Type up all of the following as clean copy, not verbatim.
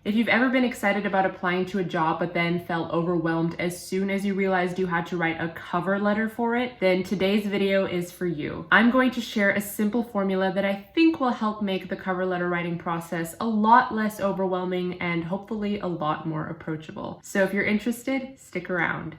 If you've ever been excited about applying to a job but then felt overwhelmed as soon as you realized you had to write a cover letter for it, then today's video is for you. I'm going to share a simple formula that I think will help make the cover letter writing process a lot less overwhelming and hopefully a lot more approachable. So if you're interested, stick around.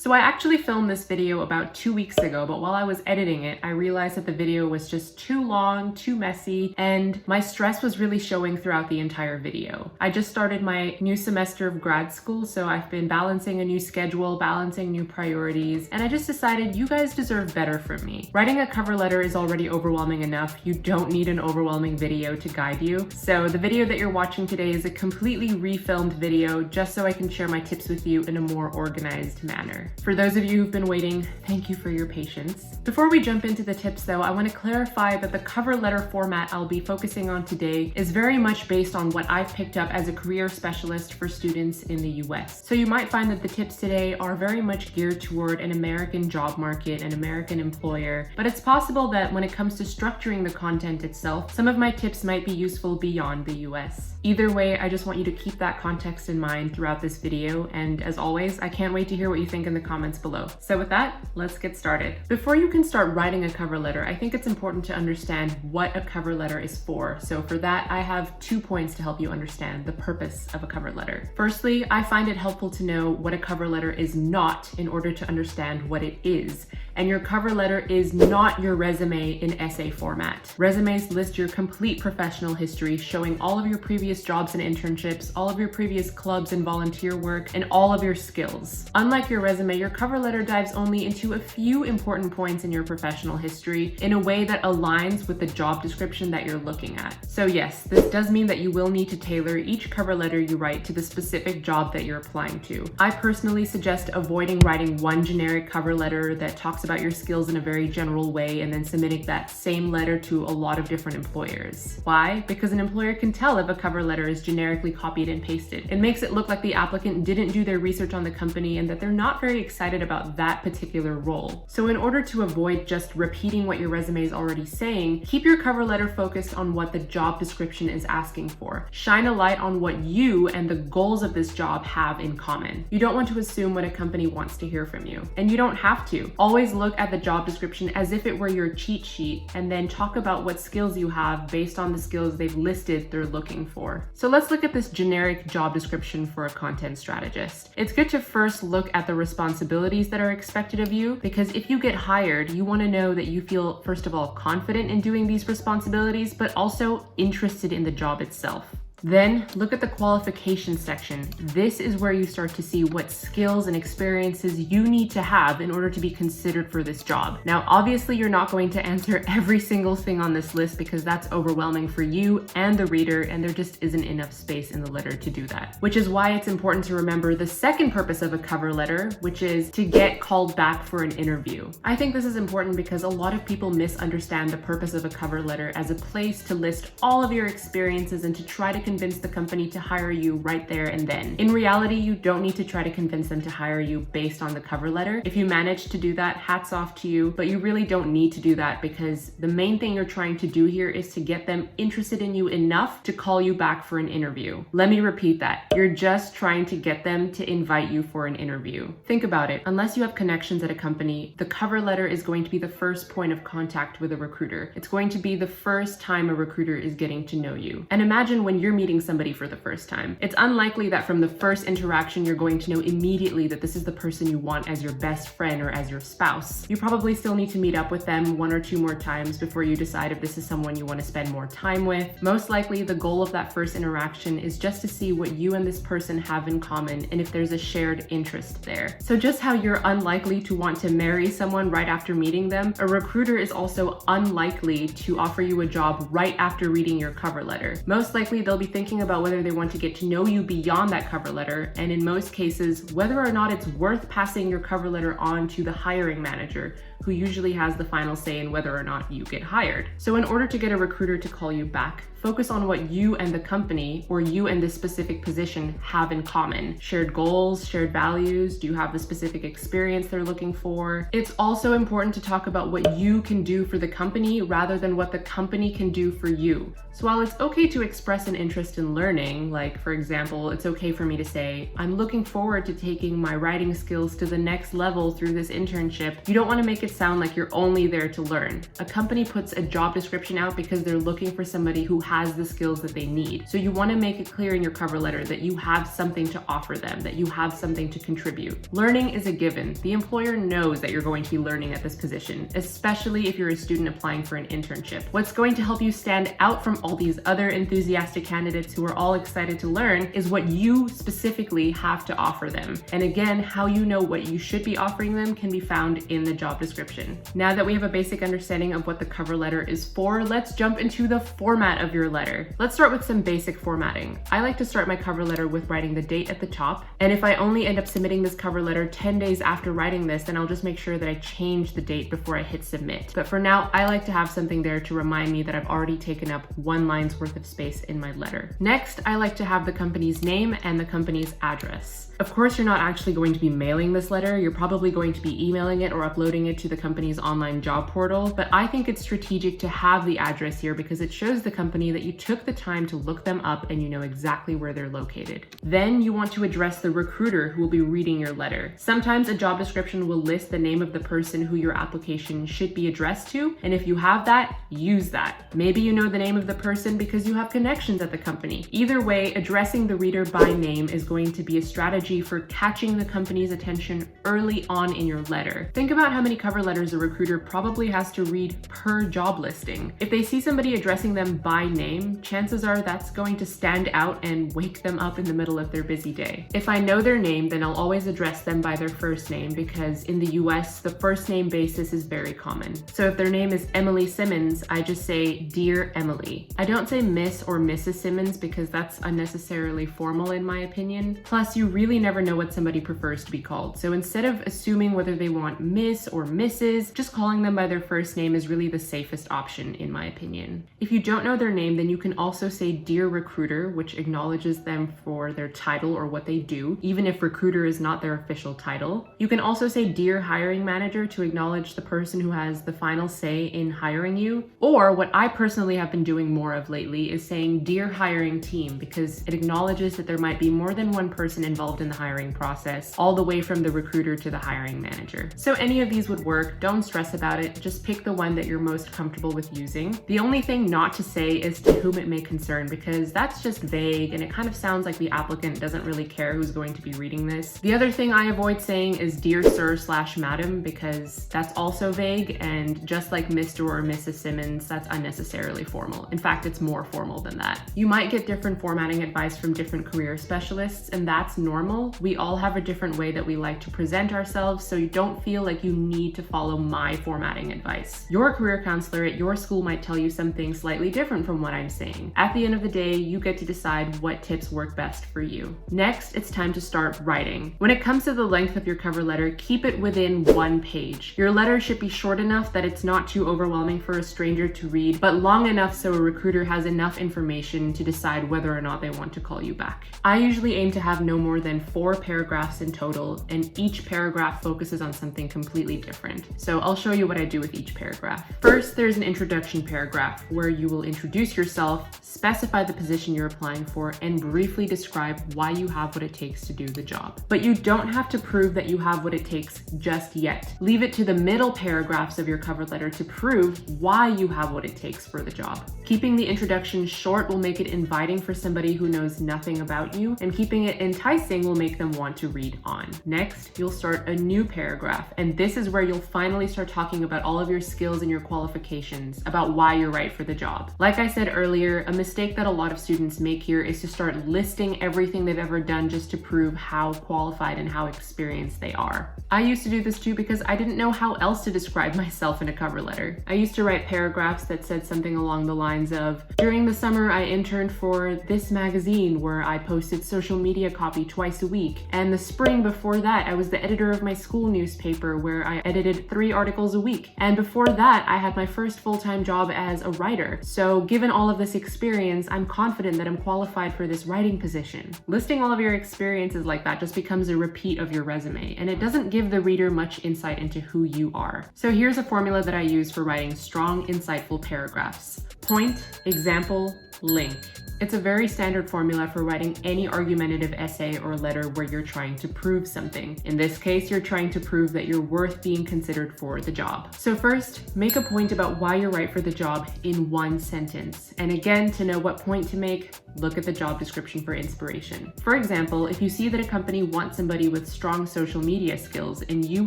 So I actually filmed this video about 2 weeks ago, but while I was editing it, I realized that the video was just too long, too messy, and my stress was really showing throughout the entire video. I just started my new semester of grad school, so I've been balancing a new schedule, balancing new priorities, and I just decided you guys deserve better from me. Writing a cover letter is already overwhelming enough. You don't need an overwhelming video to guide you. So the video that you're watching today is a completely refilmed video just so I can share my tips with you in a more organized manner. For those of you who've been waiting, thank you for your patience. Before we jump into the tips though, I want to clarify that the cover letter format I'll be focusing on today is very much based on what I've picked up as a career specialist for students in the US. So you might find that the tips today are very much geared toward an American job market, an American employer, but it's possible that when it comes to structuring the content itself, some of my tips might be useful beyond the US. Either way, I just want you to keep that context in mind throughout this video, and as always, I can't wait to hear what you think in the comments below. So with that, let's get started. Before you can start writing a cover letter, I think it's important to understand what a cover letter is for. So for that, I have 2 points to help you understand the purpose of a cover letter. Firstly, I find it helpful to know what a cover letter is not in order to understand what it is. And your cover letter is not your resume in essay format. Resumes list your complete professional history, showing all of your previous jobs and internships, all of your previous clubs and volunteer work, and all of your skills. Unlike your resume, your cover letter dives only into a few important points in your professional history in a way that aligns with the job description that you're looking at. So yes, this does mean that you will need to tailor each cover letter you write to the specific job that you're applying to. I personally suggest avoiding writing one generic cover letter that talks about your skills in a very general way and then submitting that same letter to a lot of different employers. Why? Because an employer can tell if a cover letter is generically copied and pasted. It makes it look like the applicant didn't do their research on the company and that they're not very excited about that particular role. So in order to avoid just repeating what your resume is already saying, keep your cover letter focused on what the job description is asking for. Shine a light on what you and the goals of this job have in common. You don't want to assume what a company wants to hear from you, and you don't have to. Always look at the job description as if it were your cheat sheet and then talk about what skills you have based on the skills they've listed they're looking for. So let's look at this generic job description for a content strategist. It's good to first look at the responsibilities that are expected of you, because if you get hired, you want to know that you feel, first of all, confident in doing these responsibilities, but also interested in the job itself. Then look at the qualifications section. This is where you start to see what skills and experiences you need to have in order to be considered for this job. Now, obviously, you're not going to answer every single thing on this list because that's overwhelming for you and the reader, and there just isn't enough space in the letter to do that. Which is why it's important to remember the second purpose of a cover letter, which is to get called back for an interview. I think this is important because a lot of people misunderstand the purpose of a cover letter as a place to list all of your experiences and to try to convince the company to hire you right there and then. In reality, you don't need to try to convince them to hire you based on the cover letter. If you manage to do that, hats off to you, but you really don't need to do that because the main thing you're trying to do here is to get them interested in you enough to call you back for an interview. Let me repeat that. You're just trying to get them to invite you for an interview. Think about it. Unless you have connections at a company, the cover letter is going to be the first point of contact with a recruiter. It's going to be the first time a recruiter is getting to know you. And imagine when you're meeting somebody for the first time. It's unlikely that from the first interaction you're going to know immediately that this is the person you want as your best friend or as your spouse. You probably still need to meet up with them 1 or 2 more times before you decide if this is someone you want to spend more time with. Most likely the goal of that first interaction is just to see what you and this person have in common and if there's a shared interest there. So just how you're unlikely to want to marry someone right after meeting them, a recruiter is also unlikely to offer you a job right after reading your cover letter. Most likely they'll be thinking about whether they want to get to know you beyond that cover letter, and in most cases, whether or not it's worth passing your cover letter on to the hiring manager, who usually has the final say in whether or not you get hired. So in order to get a recruiter to call you back, focus on what you and the company or you and this specific position have in common. Shared goals, shared values, do you have the specific experience they're looking for? It's also important to talk about what you can do for the company rather than what the company can do for you. So while it's okay to express an interest in learning, like for example, it's okay for me to say, I'm looking forward to taking my writing skills to the next level through this internship, you don't want to make it sound like you're only there to learn. A company puts a job description out because they're looking for somebody who has the skills that they need. So you want to make it clear in your cover letter that you have something to offer them, that you have something to contribute. Learning is a given. The employer knows that you're going to be learning at this position, especially if you're a student applying for an internship. What's going to help you stand out from all these other enthusiastic candidates who are all excited to learn is what you specifically have to offer them. And again, how you know what you should be offering them can be found in the job description. Now that we have a basic understanding of what the cover letter is for, let's jump into the format of your letter. Let's start with some basic formatting. I like to start my cover letter with writing the date at the top. And if I only end up submitting this cover letter 10 days after writing this, then I'll just make sure that I change the date before I hit submit. But for now, I like to have something there to remind me that I've already taken up one line's worth of space in my letter. Next, I like to have the company's name and the company's address. Of course, you're not actually going to be mailing this letter. You're probably going to be emailing it or uploading it to the company's online job portal, but I think it's strategic to have the address here because it shows the company that you took the time to look them up and you know exactly where they're located. Then you want to address the recruiter who will be reading your letter. Sometimes a job description will list the name of the person who your application should be addressed to, and if you have that, use that. Maybe you know the name of the person because you have connections at the company. Either way, addressing the reader by name is going to be a strategy for catching the company's attention early on in your letter. Think about how many cover letters a recruiter probably has to read per job listing. If they see somebody addressing them by name, chances are that's going to stand out and wake them up in the middle of their busy day. If I know their name, then I'll always address them by their first name because in the US, the first name basis is very common. So if their name is Emily Simmons, I just say, Dear Emily. I don't say Miss or Mrs. Simmons because that's unnecessarily formal in my opinion. Plus, you really never know what somebody prefers to be called. So instead of assuming whether they want Miss or Mrs., just calling them by their first name is really the safest option in my opinion. If you don't know their name, then you can also say Dear Recruiter, which acknowledges them for their title or what they do, even if recruiter is not their official title. You can also say Dear Hiring Manager to acknowledge the person who has the final say in hiring you. Or what I personally have been doing more of lately is saying Dear Hiring Team because it acknowledges that there might be more than one person involved in the hiring process, all the way from the recruiter to the hiring manager. So any of these would work. Don't stress about it. Just pick the one that you're most comfortable with using. The only thing not to say is to whom it may concern because that's just vague and it kind of sounds like the applicant doesn't really care who's going to be reading this. The other thing I avoid saying is Dear Sir/Madam because that's also vague and just like Mr. or Mrs. Simmons, that's unnecessarily formal. In fact, it's more formal than that. You might get different formatting advice from different career specialists and that's normal. We all have a different way that we like to present ourselves, so you don't feel like you need to follow my formatting advice. Your career counselor at your school might tell you something slightly different from what I'm saying. At the end of the day, you get to decide what tips work best for you. Next, it's time to start writing. When it comes to the length of your cover letter, keep it within 1 page. Your letter should be short enough that it's not too overwhelming for a stranger to read, but long enough so a recruiter has enough information to decide whether or not they want to call you back. I usually aim to have no more than 4 paragraphs in total, and each paragraph focuses on something completely different. So I'll show you what I do with each paragraph. First, there's an introduction paragraph where you will introduce yourself, specify the position you're applying for, and briefly describe why you have what it takes to do the job. But you don't have to prove that you have what it takes just yet. Leave it to the middle paragraphs of your cover letter to prove why you have what it takes for the job. Keeping the introduction short will make it inviting for somebody who knows nothing about you, and keeping it enticing will make them want to read on. Next, you'll start a new paragraph, and this is where you'll finally start talking about all of your skills and your qualifications, about why you're right for the job. Like I said earlier, a mistake that a lot of students make here is to start listing everything they've ever done just to prove how qualified and how experienced they are. I used to do this too because I didn't know how else to describe myself in a cover letter. I used to write paragraphs that said something along the lines of, during the summer I interned for this magazine where I posted social media copy twice a week, and the spring before that I was the editor of my school newspaper where I edited submitted 3 articles a week. And before that, I had my first full-time job as a writer. So given all of this experience, I'm confident that I'm qualified for this writing position. Listing all of your experiences like that just becomes a repeat of your resume, and it doesn't give the reader much insight into who you are. So here's a formula that I use for writing strong, insightful paragraphs. Point, example, link. It's a very standard formula for writing any argumentative essay or letter where you're trying to prove something. In this case, you're trying to prove that you're worth being considered for the job. So first, make a point about why you're right for the job in 1 sentence. And again, to know what point to make, look at the job description for inspiration. For example, if you see that a company wants somebody with strong social media skills and you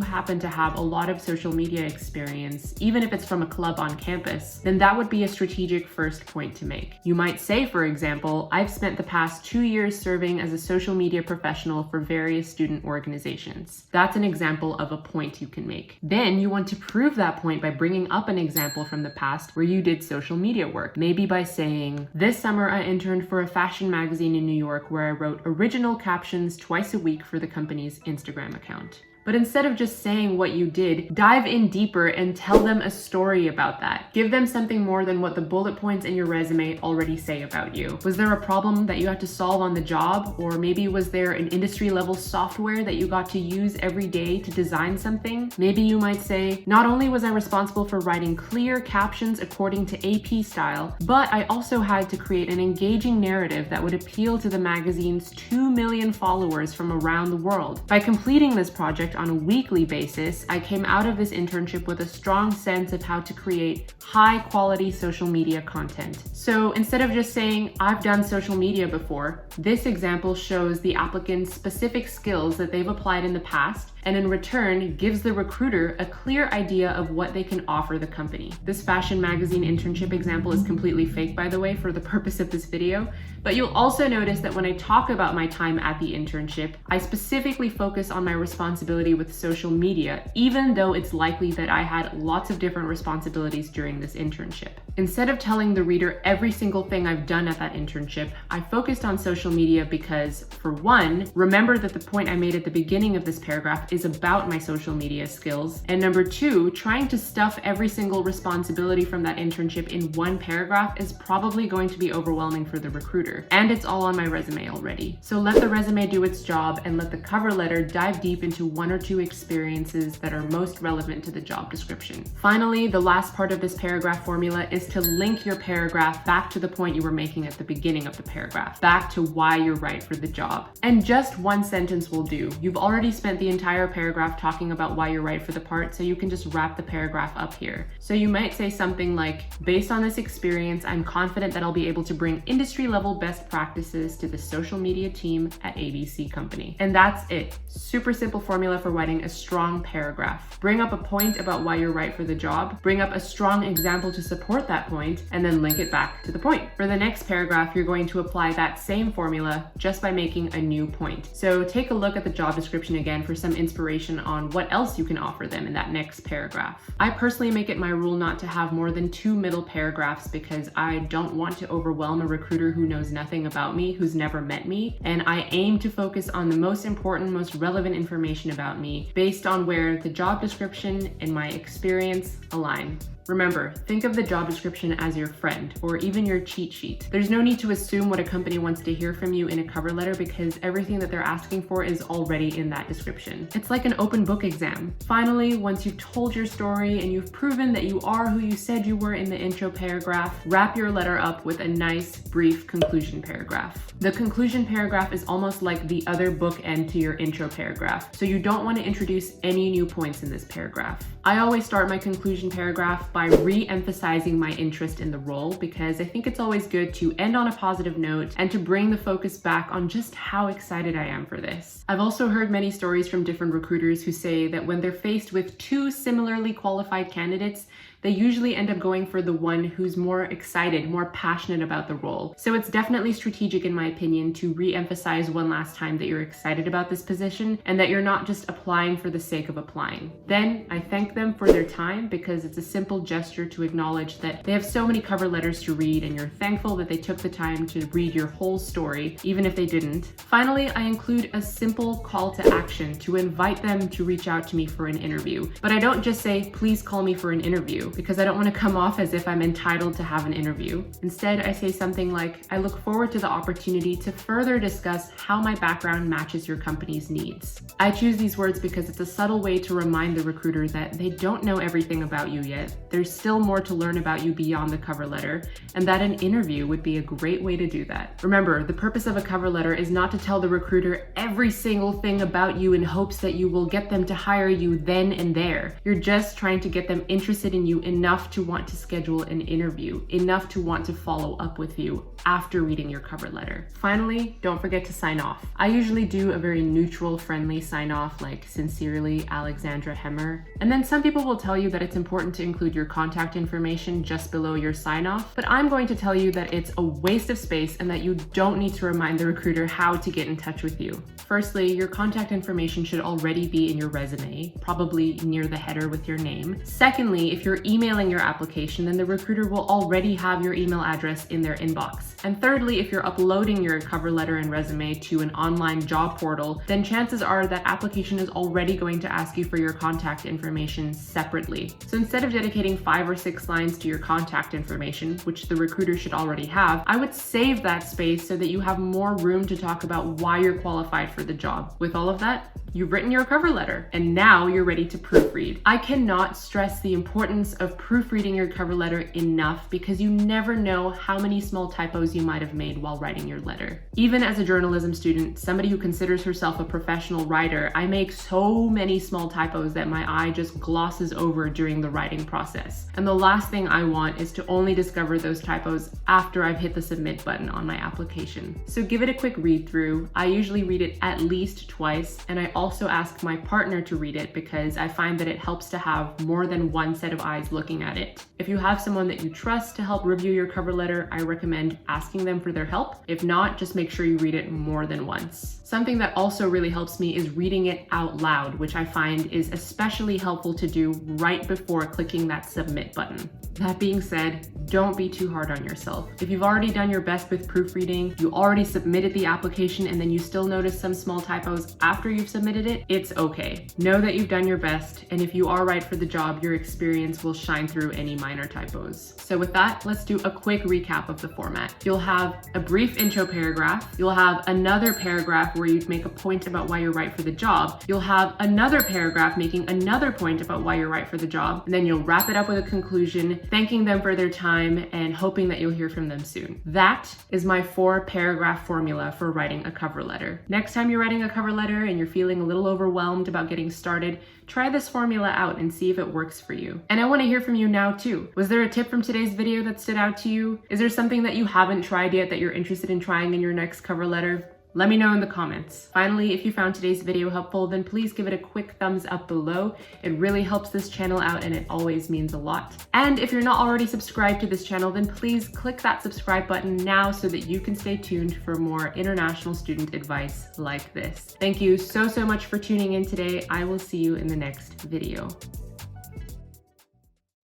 happen to have a lot of social media experience, even if it's from a club on campus, then that would be a strategic first point to make. You might say, for example, I've spent the past 2 years serving as a social media professional for various student organizations. That's an example of a point you can make. Then you want to prove that point by bringing up an example from the past where you did social media work. Maybe by saying, this summer I interned for a fashion magazine in New York where I wrote original captions twice a week for the company's Instagram account. But instead of just saying what you did, dive in deeper and tell them a story about that. Give them something more than what the bullet points in your resume already say about you. Was there a problem that you had to solve on the job? Or maybe was there an industry level software that you got to use every day to design something? Maybe you might say, not only was I responsible for writing clear captions according to AP style, but I also had to create an engaging narrative that would appeal to the magazine's 2 million followers from around the world. By completing this project on a weekly basis, I came out of this internship with a strong sense of how to create high quality social media content. So instead of just saying, I've done social media before, this example shows the applicant's specific skills that they've applied in the past, and in return gives the recruiter a clear idea of what they can offer the company. This fashion magazine internship example is completely fake, by the way, for the purpose of this video, but you'll also notice that when I talk about my time at the internship, I specifically focus on my responsibility with social media, even though it's likely that I had lots of different responsibilities during this internship. Instead of telling the reader every single thing I've done at that internship, I focused on social media because, for one, remember that the point I made at the beginning of this paragraph is about my social media skills, and number two, trying to stuff every single responsibility from that internship in one paragraph is probably going to be overwhelming for the recruiter, and it's all on my resume already. So let the resume do its job and let the cover letter dive deep into 1 or 2 experiences that are most relevant to the job description. Finally, the last part of this paragraph formula is to link your paragraph back to the point you were making at the beginning of the paragraph, back to why you're right for the job. And just 1 sentence will do. You've already spent the entire paragraph talking about why you're right for the part, so you can just wrap the paragraph up here. So you might say something like, based on this experience, I'm confident that I'll be able to bring industry level best practices to the social media team at ABC Company. And that's it. Super simple formula for writing a strong paragraph. Bring up a point about why you're right for the job, bring up a strong example to support that point, and then link it back to the point. For the next paragraph, you're going to apply that same formula just by making a new point. So take a look at the job description again for some inspiration on what else you can offer them in that next paragraph. I personally make it my rule not to have more than 2 middle paragraphs because I don't want to overwhelm a recruiter who knows nothing about me, who's never met me, and I aim to focus on the most important, most relevant information about me based on where the job description and my experience align. Remember, think of the job description as your friend or even your cheat sheet. There's no need to assume what a company wants to hear from you in a cover letter because everything that they're asking for is already in that description. It's like an open book exam. Finally, once you've told your story and you've proven that you are who you said you were in the intro paragraph, wrap your letter up with a nice, brief conclusion paragraph. The conclusion paragraph is almost like the other bookend to your intro paragraph, so you don't want to introduce any new points in this paragraph. I always start my conclusion paragraph by re-emphasizing my interest in the role because I think it's always good to end on a positive note and to bring the focus back on just how excited I am for this. I've also heard many stories from different recruiters who say that when they're faced with 2 similarly qualified candidates, they usually end up going for the one who's more excited, more passionate about the role. So it's definitely strategic, in my opinion, to re-emphasize one last time that you're excited about this position and that you're not just applying for the sake of applying. Then I thank them for their time because it's a simple gesture to acknowledge that they have so many cover letters to read and you're thankful that they took the time to read your whole story, even if they didn't. Finally, I include a simple call to action to invite them to reach out to me for an interview. But I don't just say, please call me for an interview, because I don't want to come off as if I'm entitled to have an interview. Instead, I say something like, I look forward to the opportunity to further discuss how my background matches your company's needs. I choose these words because it's a subtle way to remind the recruiter that they don't know everything about you yet. There's still more to learn about you beyond the cover letter, and that an interview would be a great way to do that. Remember, the purpose of a cover letter is not to tell the recruiter every single thing about you in hopes that you will get them to hire you then and there. You're just trying to get them interested in you enough to want to schedule an interview, enough to want to follow up with you after reading your cover letter. Finally, don't forget to sign off. I usually do a very neutral, friendly sign off like sincerely, Alexandra Hemmer. And then some people will tell you that it's important to include your contact information just below your sign off, but I'm going to tell you that it's a waste of space and that you don't need to remind the recruiter how to get in touch with you. Firstly, your contact information should already be in your resume, probably near the header with your name. Secondly, if you're emailing your application, then the recruiter will already have your email address in their inbox. And thirdly, if you're uploading your cover letter and resume to an online job portal, then chances are that application is already going to ask you for your contact information separately. So instead of dedicating 5 or 6 lines to your contact information, which the recruiter should already have, I would save that space so that you have more room to talk about why you're qualified for the job. With all of that, you've written your cover letter, and now you're ready to proofread. I cannot stress the importance of proofreading your cover letter enough because you never know how many small typos you might have made while writing your letter. Even as a journalism student, somebody who considers herself a professional writer, I make so many small typos that my eye just glosses over during the writing process. And the last thing I want is to only discover those typos after I've hit the submit button on my application. So give it a quick read through. I usually read it at least twice, and I also ask my partner to read it because I find that it helps to have more than one set of eyes looking at it. If you have someone that you trust to help review your cover letter, I recommend asking them for their help. If not, just make sure you read it more than once. Something that also really helps me is reading it out loud, which I find is especially helpful to do right before clicking that submit button. That being said, don't be too hard on yourself. If you've already done your best with proofreading, you already submitted the application, and then you still notice some small typos after you've submitted it, it's okay. Know that you've done your best, and if you are right for the job, your experience will shine through any minor typos. So with that, let's do a quick recap of the format. You'll have a brief intro paragraph. You'll have another paragraph where you make a point about why you're right for the job. You'll have another paragraph making another point about why you're right for the job. And then you'll wrap it up with a conclusion, thanking them for their time and hoping that you'll hear from them soon. That is my 4-paragraph formula for writing a cover letter. Next time you're writing a cover letter and you're feeling a little overwhelmed about getting started, try this formula out and see if it works for you. And I want to hear from you now too. Was there a tip from today's video that stood out to you? Is there something that you haven't tried yet that you're interested in trying in your next cover letter? Let me know in the comments. Finally, if you found today's video helpful, then please give it a quick thumbs up below. It really helps this channel out and it always means a lot. And if you're not already subscribed to this channel, then please click that subscribe button now so that you can stay tuned for more international student advice like this. Thank you so much for tuning in today. I will see you in the next video.